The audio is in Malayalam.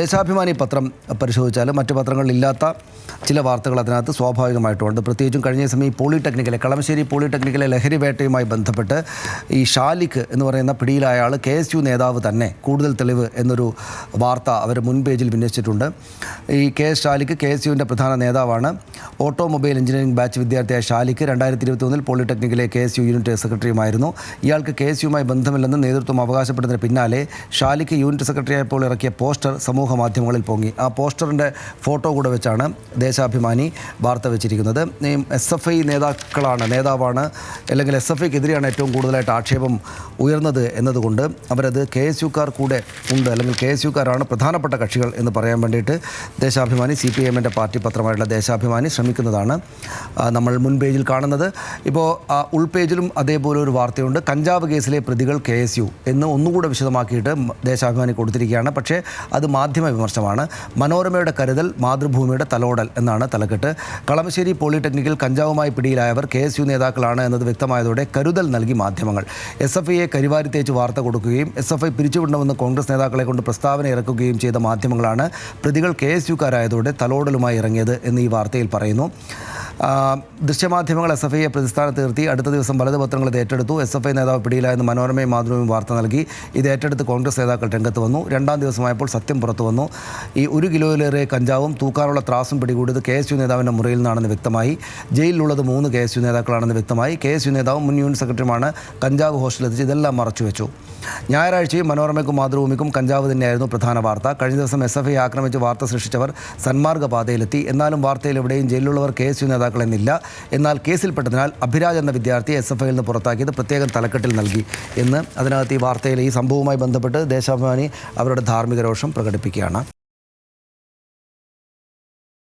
ദേശാഭിമാനി പത്രം പരിശോധിച്ചാൽ മറ്റ് പത്രങ്ങളിലില്ലാത്ത ചില വാർത്തകൾ അതിനകത്ത് സ്വാഭാവികമായിട്ടുമുണ്ട്. പ്രത്യേകിച്ചും കഴിഞ്ഞ ദിവസം ഈ പോളിടെക്നിക്കിലെ കളമശ്ശേരി പോളിടെക്നിക്കിലെ ലഹരി വേട്ടയുമായി ബന്ധപ്പെട്ട് ഈ ഷാലിഖ് എന്ന് പറയുന്ന പിടിയിലായ ആൾ KSU നേതാവ് തന്നെ കൂടുതൽ തെളിവ് എന്നൊരു വാർത്ത അവർ മുൻ പേജിൽ വിന്യസിച്ചിട്ടുണ്ട്. ഈ ഷാലിഖ് KSUവിൻ്റെ പ്രധാന നേതാവാണ്. ഓട്ടോമൊബൈൽ എഞ്ചിനീയറിംഗ് ബാച്ച് വിദ്യാർത്ഥിയായ ഷാലിഖ് 2021 പോളിടെക്നിക്കിലെ KSU യൂണിറ്റ് സെക്രട്ടറിയുമായിരുന്നു. ഇയാൾക്ക് KSUവുമായി ബന്ധമില്ലെന്ന് നേതൃത്വം അവകാശപ്പെടുന്നതിന് പിന്നാലെ ഷാലിഖ് യൂണിറ്റ് സെക്രട്ടറിയായപ്പോൾ ഇറക്കിയ പോസ്റ്റർ സമൂഹ മാധ്യമങ്ങളിൽ പൊങ്ങി. ആ പോസ്റ്ററിൻ്റെ ഫോട്ടോ കൂടെ വെച്ചാണ് ദേശാഭിമാനി വാർത്ത വെച്ചിരിക്കുന്നത്. SFI നേതാവാണ് അല്ലെങ്കിൽ SFIക്കെതിരെയാണ് ഏറ്റവും കൂടുതലായിട്ട് ആക്ഷേപം ഉയർന്നത് എന്നതുകൊണ്ട് അവരത് KSUക്കാർ കൂടെ ഉണ്ട്, അല്ലെങ്കിൽ KSUക്കാരാണ് പ്രധാനപ്പെട്ട കക്ഷികൾ എന്ന് പറയാൻ വേണ്ടിയിട്ട് ദേശാഭിമാനി CPIMൻ്റെ പാർട്ടി പത്രമായിട്ടുള്ള ദേശാഭിമാനി ശ്രമിക്കുന്നതാണ് നമ്മൾ മുൻ പേജിൽ കാണുന്നത്. ഇപ്പോൾ ഉൾപേജിലും അതേപോലെ ഒരു വാർത്തയുണ്ട്. കഞ്ചാവ് കേസിലെ പ്രതികൾ KSU എന്ന് ഒന്നുകൂടെ വിശദമാക്കിയിട്ട് ദേശാഭിമാനി കൊടുത്തിരിക്കുകയാണ്. പക്ഷേ അത് മാധ്യമ വിമർശനമാണ്. മനോരമയുടെ കരുതൽ, മാതൃഭൂമിയുടെ തലോടൽ എന്നാണ് തലക്കെട്ട്. കളമശ്ശേരി പോളിടെക്നിക്കിൽ കഞ്ചാവുമായി പിടിയിലായവർ KSU നേതാക്കളാണ് എന്നത് വ്യക്തമായതോടെ കരുതൽ നൽകി മാധ്യമങ്ങൾ. SFIയെ കരിവാരി തേച്ച് വാർത്ത കൊടുക്കുകയും SFI പിരിച്ചുവിടണമെന്ന് കോൺഗ്രസ് നേതാക്കളെ കൊണ്ട് പ്രസ്താവന ഇറക്കുകയും ചെയ്ത മാധ്യമങ്ങളാണ് പ്രതികൾ KSUക്കാരായതോടെ തലോടലുമായി ഇറങ്ങിയത് എന്ന് ഈ വാർത്തയിൽ പറയുന്നു. ദൃശ്യമാധ്യമങ്ങൾ SFIയെ പ്രതിസ്ഥാനത്ത് നിർത്തി അടുത്ത ദിവസം വലത് പത്രങ്ങൾ ഇത് ഏറ്റെടുത്തു. SFI നേതാവ് പിടിയിലായെന്ന് മനോരമയും മാതൃഭൂമിയും വാർത്ത നൽകി. ഇത് ഏറ്റെടുത്ത് കോൺഗ്രസ് നേതാക്കൾ രംഗത്ത് വന്നു. രണ്ടാം ദിവസമായപ്പോൾ സത്യം പുറത്തു വന്നു. ഈ 1 കിലോയിലേറെ കഞ്ചാവും തൂക്കാനുള്ള ത്രാസും പിടികൂടിയത് KSU നേതാവിൻ്റെ മുറിയിൽ നിന്നാണെന്ന് വ്യക്തമായി. ജയിലിലുള്ളത് 3 KSU നേതാക്കളാണെന്ന് വ്യക്തമായി. KSU നേതാവും മുൻ യൂണിറ്റ് സെക്രട്ടറിയുമാണ് കഞ്ചാവ് ഹോസ്റ്റലിലെത്തിച്ച് ഇതെല്ലാം മറച്ചുവെച്ചു. ഞായറാഴ്ചയും മനോരമയ്ക്കും മാതൃഭൂമിക്കും കഞ്ചാവ് തന്നെയായിരുന്നു പ്രധാന വാർത്ത. കഴിഞ്ഞ ദിവസം SFI ആക്രമിച്ച് വാർത്ത സൃഷ്ടിച്ചവർ സന്മാർഗ പാതയിലെത്തി. എന്നാലും വാർത്തയിൽ എവിടെയും ജയിലിലുള്ളവർ KSU നേതാക്കളെന്നില്ല. എന്നാൽ കേസിൽപ്പെട്ടതിനാൽ അഭിരാജ് എന്ന വിദ്യാർത്ഥിയെ SFIയിൽ നിന്ന് പുറത്താക്കിയത് പ്രത്യേകം തലക്കെട്ടിൽ നൽകി എന്ന് അതിനകത്ത് ഈ വാർത്തയിൽ ഈ സംഭവവുമായി ബന്ധപ്പെട്ട് ദേശാഭിമാനി അവരുടെ ധാർമ്മിക രോഷം പ്രകടിപ്പിക്കുകയാണ്.